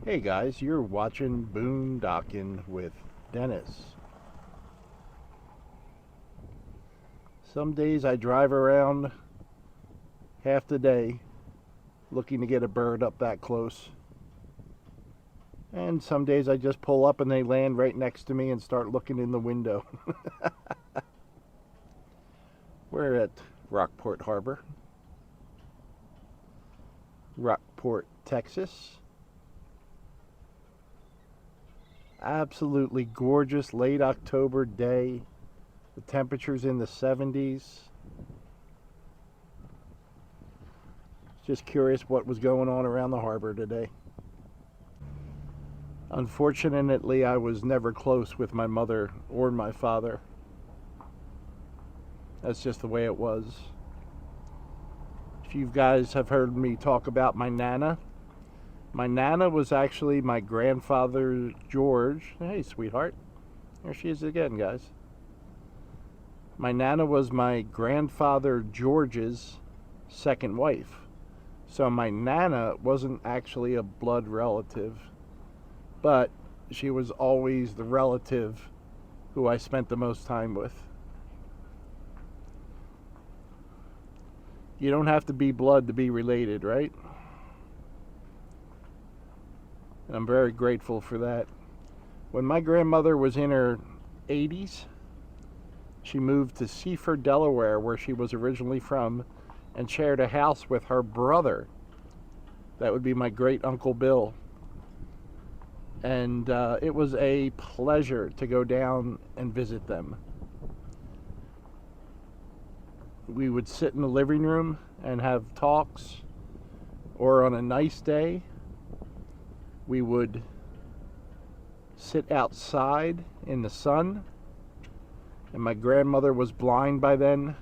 Hey guys, you're watching Boondockin' with Dennis. Some days I drive around half the day looking to get a bird up that close. And some days I just pull up and they land right next to me and start looking in the window. We're at Rockport Harbor, Rockport, Texas. Absolutely gorgeous late October day. The temperature's in the 70s. Just curious what was going on around the harbor today. Unfortunately, I was never close with my mother or my father. That's just the way it was. If you guys have heard me talk about my Nana was actually my grandfather George. Hey, sweetheart. There she is again, guys. My Nana was my grandfather George's second wife. So my Nana wasn't actually a blood relative, but she was always the relative who I spent the most time with. You don't have to be blood to be related, right? And I'm very grateful for that. When my grandmother was in her 80s, she moved to Seaford, Delaware, where she was originally from, and shared a house with her brother. That would be my great Uncle Bill. And it was a pleasure to go down and visit them. We would sit in the living room and have talks, or on a nice day, we would sit outside in the sun. And my grandmother was blind by then.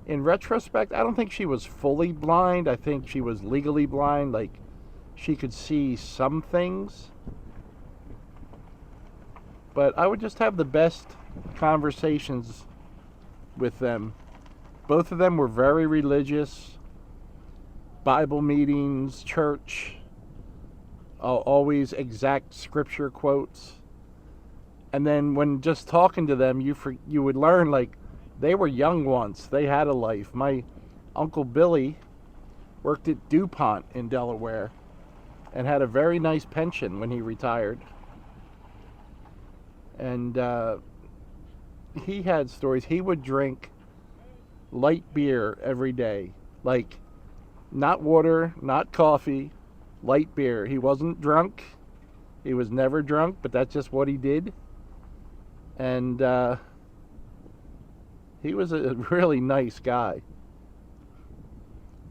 In retrospect, I don't think she was fully blind. I think she was legally blind. Like, she could see some things. But I would just have the best conversations with them. Both of them were very religious. Bible meetings, church, always exact scripture quotes. And then when just talking to them, you would learn, like, they were young once. They had a life. My Uncle Billy worked at DuPont in Delaware and had a very nice pension when he retired. And he had stories. He would drink light beer every day. Like, not water, not coffee, light beer. He wasn't drunk. He was never drunk, but that's just what he did. And he was a really nice guy.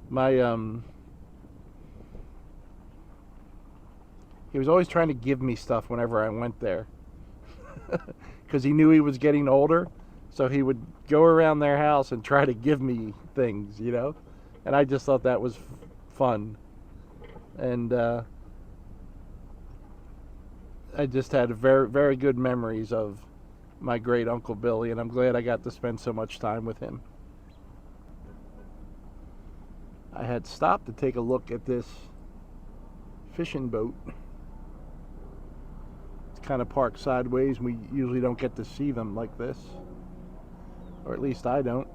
He was always trying to give me stuff whenever I went there. Because he knew he was getting older. So he would go around their house and try to give me things, you know? And I just thought that was fun. And I just had very, very good memories of my great Uncle Billy, and I'm glad I got to spend so much time with him. I had stopped to take a look at this fishing boat. It's kind of parked sideways. We usually don't get to see them like this. Or at least I don't.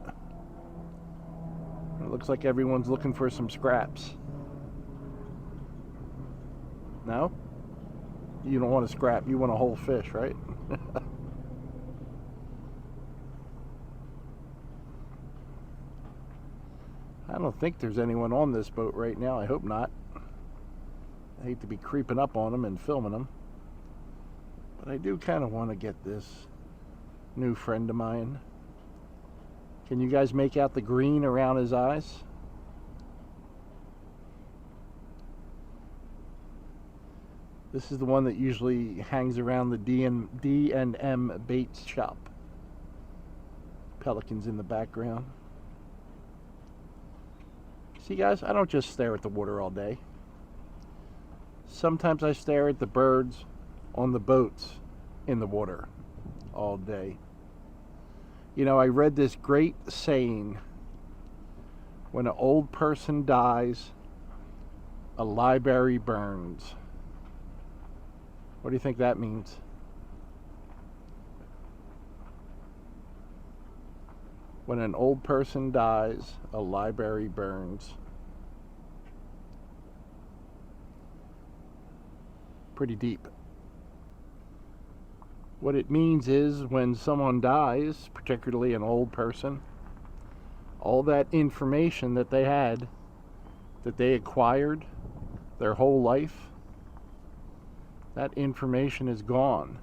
It looks like everyone's looking for some scraps. No? You don't want a scrap. You want a whole fish, right? I don't think there's anyone on this boat right now. I hope not. I hate to be creeping up on them and filming them. But I do kind of want to get this new friend of mine. Can you guys make out the green around his eyes? This is the one that usually hangs around the D&M Baits shop. Pelicans in the background. See, guys, I don't just stare at the water all day. Sometimes I stare at the birds on the boats in the water all day. You know, I read this great saying: when an old person dies, a library burns. What do you think that means? When an old person dies, a library burns. Pretty deep. What it means is when someone dies, particularly an old person, all that information that they had, that they acquired their whole life, that information is gone.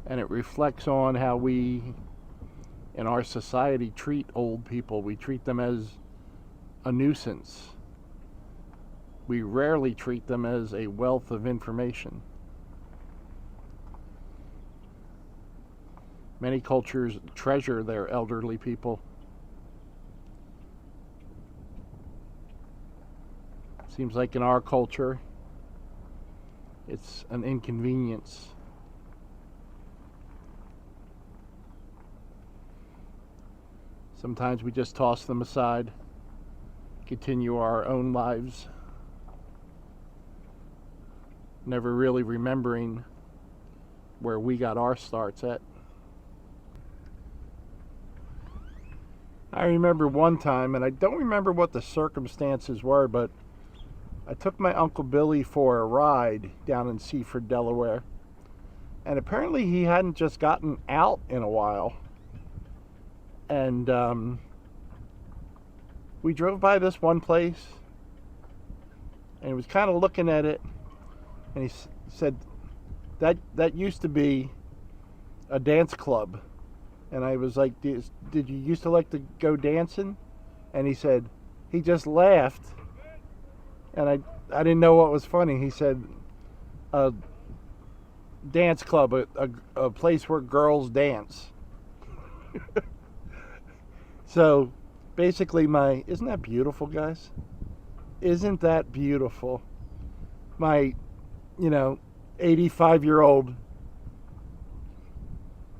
And it reflects on how we, in our society, treat old people. We treat them as a nuisance. We rarely treat them as a wealth of information. Many cultures treasure their elderly people. Seems like in our culture, it's an inconvenience. Sometimes we just toss them aside, continue our own lives, never really remembering where we got our starts at. I remember one time, and I don't remember what the circumstances were, but I took my Uncle Billy for a ride down in Seaford, Delaware, and apparently he hadn't just gotten out in a while. And we drove by this one place, and he was kind of looking at it, and he said, that used to be a dance club. And I was like, did you used to like to go dancing? And he said, he just laughed, and I didn't know what was funny. He said, a dance club, a place where girls dance. So basically isn't that beautiful, guys? Isn't that beautiful? My, 85-year-old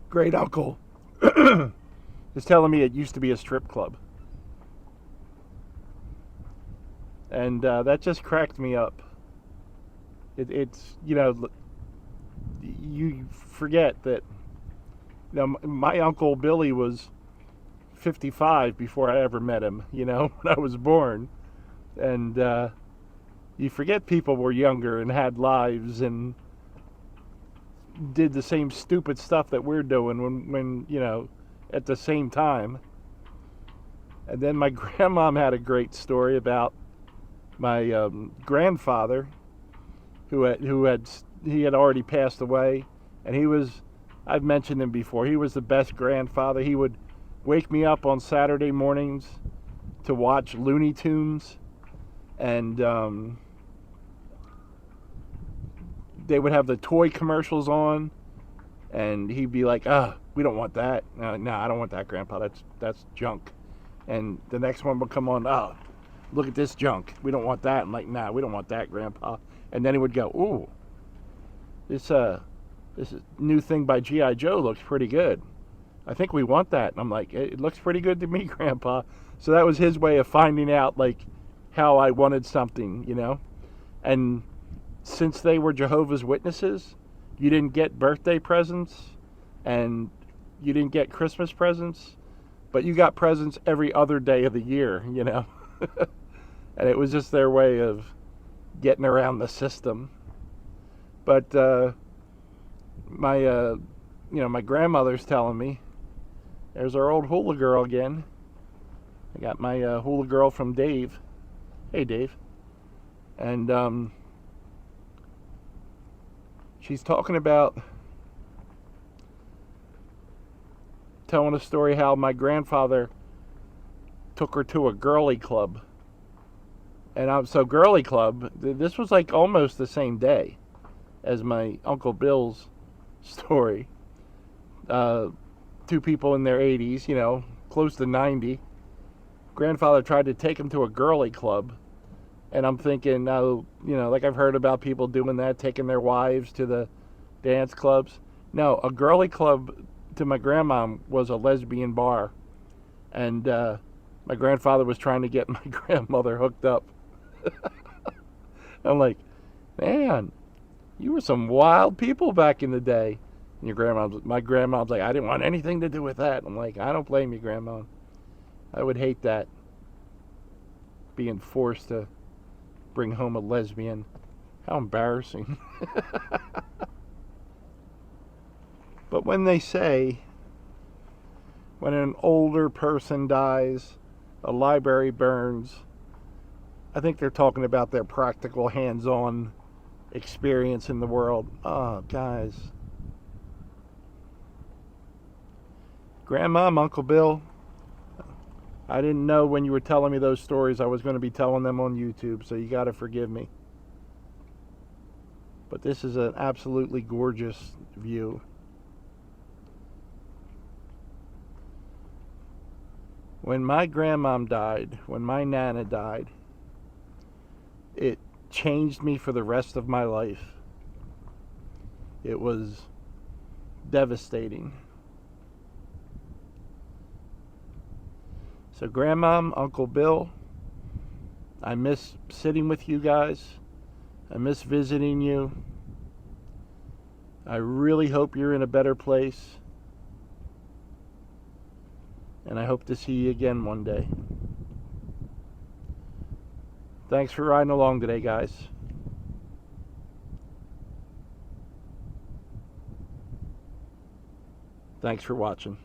great uncle is telling me it used to be a strip club. And that just cracked me up. It's, you forget that, my Uncle Billy was 55 before I ever met him, when I was born. And you forget people were younger and had lives and did the same stupid stuff that we're doing when at the same time. And then my grandmom had a great story about my grandfather who had already passed away, and I've mentioned him before, he was the best grandfather. He would wake me up on Saturday mornings to watch Looney Tunes, and they would have the toy commercials on, and he'd be like, we don't want that. No, I don't want that, Grandpa. That's junk. And the next one would come on, look at this junk. We don't want that. I'm like, nah, we don't want that, Grandpa. And then he would go, ooh, this new thing by G.I. Joe looks pretty good. I think we want that. And I'm like, it looks pretty good to me, Grandpa. So that was his way of finding out, like, how I wanted something, And since they were Jehovah's Witnesses, you didn't get birthday presents and you didn't get Christmas presents, but you got presents every other day of the year, And it was just their way of getting around the system. But my grandmother's telling me, there's our old hula girl again. I got my hula girl from Dave. Hey, Dave. And she's talking about telling a story how my grandfather took her to a girly club. And so girly club, this was like almost the same day as my Uncle Bill's story. Two people in their 80s, close to 90. Grandfather tried to take him to a girly club. And I'm thinking, like I've heard about people doing that, taking their wives to the dance clubs. No, a girly club to my grandma was a lesbian bar. And my grandfather was trying to get my grandmother hooked up. I'm like, Man, you were some wild people back in the day. And my grandma's like, I didn't want anything to do with that. I'm like, I don't blame you, Grandma. I would hate that, being forced to bring home a lesbian. How embarrassing. But when they say, when an older person dies, a library burns, I think they're talking about their practical hands-on experience in the world. Oh, guys. Grandma, Uncle Bill, I didn't know when you were telling me those stories I was going to be telling them on YouTube, so you got to forgive me. But this is an absolutely gorgeous view. When my grandmom died, when my Nana died, it changed me for the rest of my life. It was devastating. So, Grandmom, Uncle Bill, I miss sitting with you guys. I miss visiting you. I really hope you're in a better place. And I hope to see you again one day. Thanks for riding along today, guys. Thanks for watching.